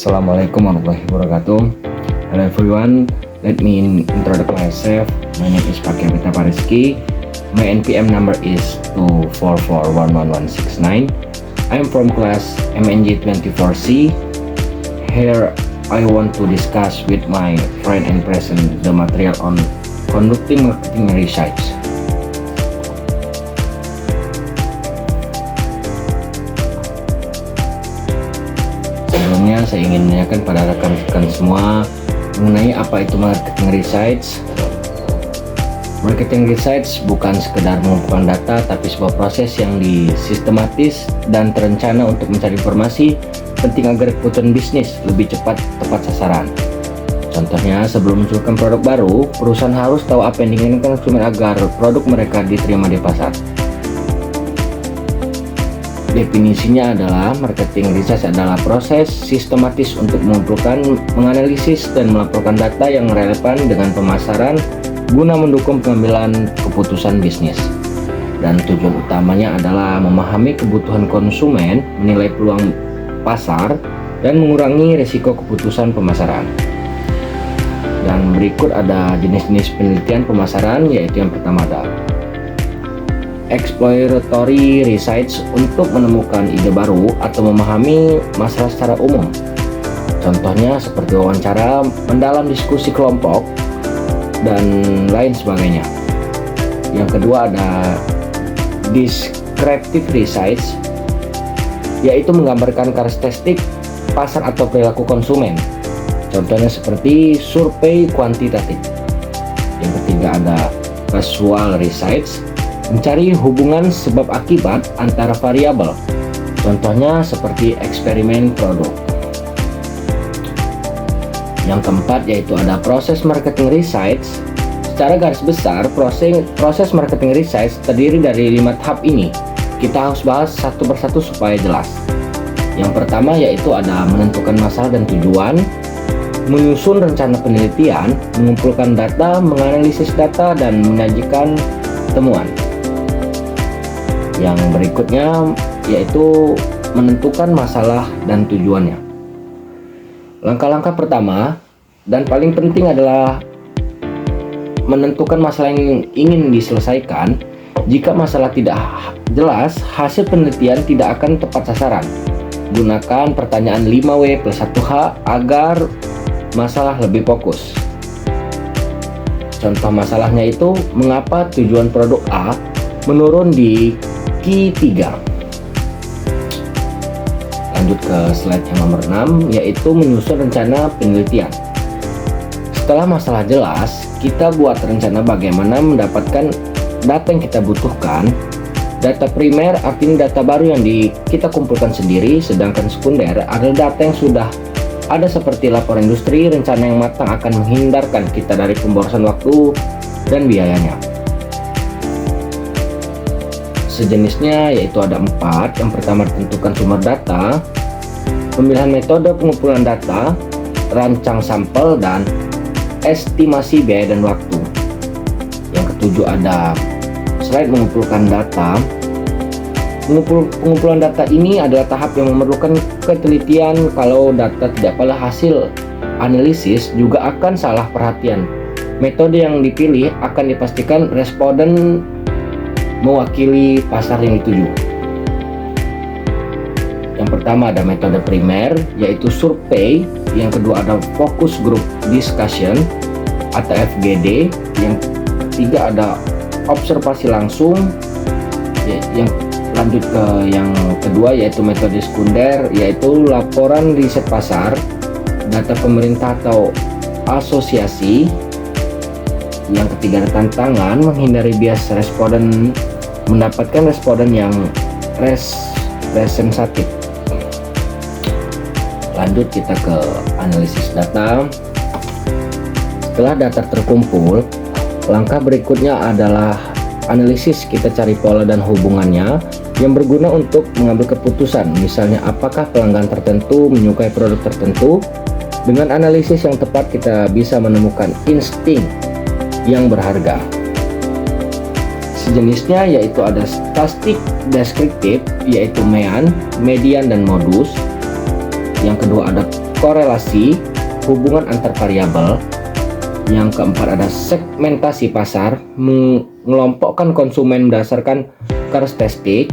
Assalamualaikum warahmatullahi wabarakatuh. Hello everyone, let me introduce myself. My name is Pak Kapita Pariski. My NPM number is 2441169. I am from class MNG 24C. Here I want to discuss with my friend and present the material on conducting marketing research. Sebelumnya saya ingin menanyakan pada rekan-rekan semua mengenai apa itu marketing research. Marketing research bukan sekedar mengumpulkan data, tapi sebuah proses yang sistematis dan terencana untuk mencari informasi penting agar keputusan bisnis lebih cepat tepat sasaran. Contohnya, sebelum menunjukkan produk baru, perusahaan harus tahu apa yang diinginkan konsumen agar produk mereka diterima di pasar. Definisinya adalah marketing research adalah proses sistematis untuk mengumpulkan, menganalisis, dan melaporkan data yang relevan dengan pemasaran guna mendukung pengambilan keputusan bisnis. Dan tujuan utamanya adalah memahami kebutuhan konsumen, menilai peluang pasar, dan mengurangi risiko keputusan pemasaran. Dan berikut ada jenis-jenis penelitian pemasaran, yaitu yang pertama ada exploratory research untuk menemukan ide baru atau memahami masalah secara umum. Contohnya seperti wawancara, mendalam diskusi kelompok, dan lain sebagainya. Yang kedua ada descriptive research, yaitu menggambarkan karakteristik pasar atau perilaku konsumen. Contohnya seperti survei kuantitatif. Yang ketiga ada causal research, mencari hubungan sebab akibat antara variabel. Contohnya seperti eksperimen produk. Yang keempat yaitu ada proses marketing research. Secara garis besar, proses marketing research terdiri dari 5 tahap ini. Kita harus bahas satu persatu supaya jelas. Yang pertama yaitu ada menentukan masalah dan tujuan, menyusun rencana penelitian, mengumpulkan data, menganalisis data, dan menyajikan temuan. Yang berikutnya yaitu menentukan masalah dan tujuannya. Langkah-langkah pertama dan paling penting adalah menentukan masalah yang ingin diselesaikan. Jika masalah tidak jelas, hasil penelitian tidak akan tepat sasaran. Gunakan pertanyaan 5W plus 1H agar masalah lebih fokus. Contoh masalahnya itu, mengapa tujuan produk A menurun di Q3. Lanjut ke slide yang nomor 6, yaitu menyusun rencana penelitian. Setelah masalah jelas, kita buat rencana bagaimana mendapatkan data yang kita butuhkan. Data primer artinya data baru yang kita kumpulkan sendiri, sedangkan sekunder adalah data yang sudah ada seperti laporan industri. Rencana yang matang akan menghindarkan kita dari pemborosan waktu dan biayanya. Sejenisnya yaitu ada 4. Yang pertama, tentukan sumber data, pemilihan metode pengumpulan data, rancang sampel, dan estimasi biaya dan waktu. Yang ketujuh ada slide mengumpulkan data. Pengumpulan data ini adalah tahap yang memerlukan ketelitian. Kalau data tidak pada hasil analisis juga akan salah perhatian. Metode yang dipilih akan dipastikan responden mewakili pasar yang dituju. Yang pertama ada metode primer, yaitu survei. Yang kedua ada focus group discussion atau FGD. Yang ketiga ada observasi langsung. Yang lanjut ke yang kedua yaitu metode sekunder, yaitu laporan riset pasar, data pemerintah atau asosiasi. Yang ketiga ada tantangan, menghindari bias responden, mendapatkan responden yang representatif. Lanjut kita ke analisis data. Setelah data terkumpul, langkah berikutnya adalah analisis. Kita cari pola dan hubungannya yang berguna untuk mengambil keputusan. Misalnya apakah pelanggan tertentu menyukai produk tertentu. Dengan analisis yang tepat kita bisa menemukan insting yang berharga. Sejenisnya yaitu ada statistik deskriptif, yaitu MEAN, median, dan modus. Yang kedua ada korelasi, hubungan antar variabel. Yang keempat ada segmentasi pasar, mengelompokkan konsumen berdasarkan karakteristik.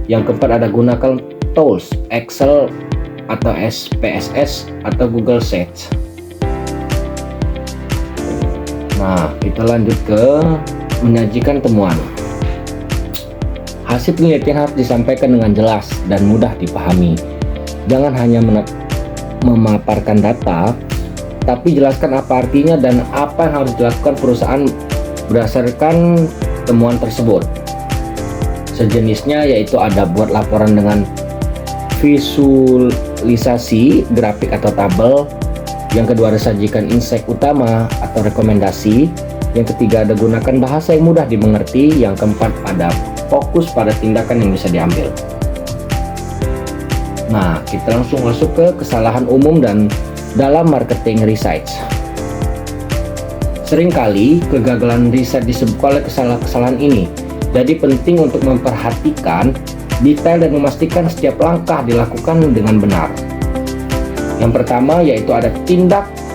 Yang keempat ada gunakan tools Excel atau SPSS atau Google Sheets. Nah, kita lanjut ke menyajikan temuan. Hasil penelitian harus disampaikan dengan jelas dan mudah dipahami. Jangan hanya memaparkan data, tapi jelaskan apa artinya dan apa yang harus dilakukan perusahaan berdasarkan temuan tersebut. Sejenisnya yaitu ada buat laporan dengan visualisasi, grafik atau tabel. Yang kedua ada sajikan insight utama atau rekomendasi. Yang ketiga ada gunakan bahasa yang mudah dimengerti. Yang keempat ada fokus pada tindakan yang bisa diambil. Nah, kita langsung masuk ke kesalahan umum dan dalam marketing research. Seringkali kegagalan riset disebabkan oleh kesalahan ini. Jadi penting untuk memperhatikan detail dan memastikan setiap langkah dilakukan dengan benar. Yang pertama yaitu ada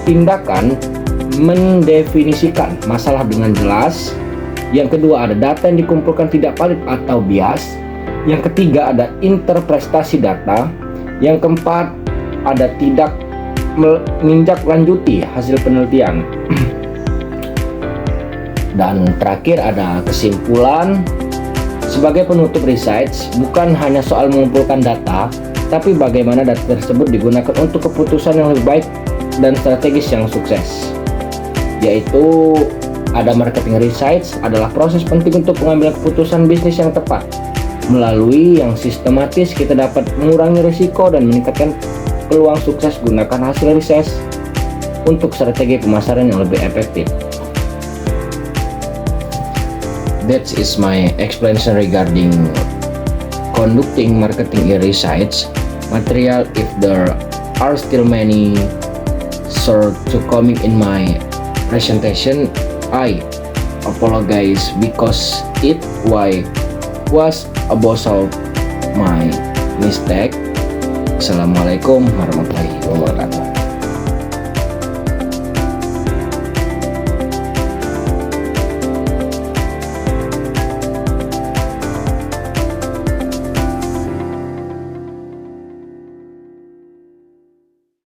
tindakan mendefinisikan masalah dengan jelas. Yang kedua ada data yang dikumpulkan tidak valid atau bias. Yang ketiga ada interpretasi data. Yang keempat ada tidak menindaklanjuti hasil penelitian. Dan terakhir ada kesimpulan. Sebagai penutup research bukan hanya soal mengumpulkan data, tapi bagaimana data tersebut digunakan untuk keputusan yang lebih baik dan strategis yang sukses. Yaitu ada marketing research adalah proses penting untuk pengambilan keputusan bisnis yang tepat. Melalui yang sistematis kita dapat mengurangi risiko dan meningkatkan peluang sukses. Gunakan hasil riset untuk strategi pemasaran yang lebih efektif. That is my explanation regarding conducting marketing research material. If there are still many sort to coming in my presentation, I apologize because it was about my mistake. Assalamualaikum warahmatullahi wabarakatuh.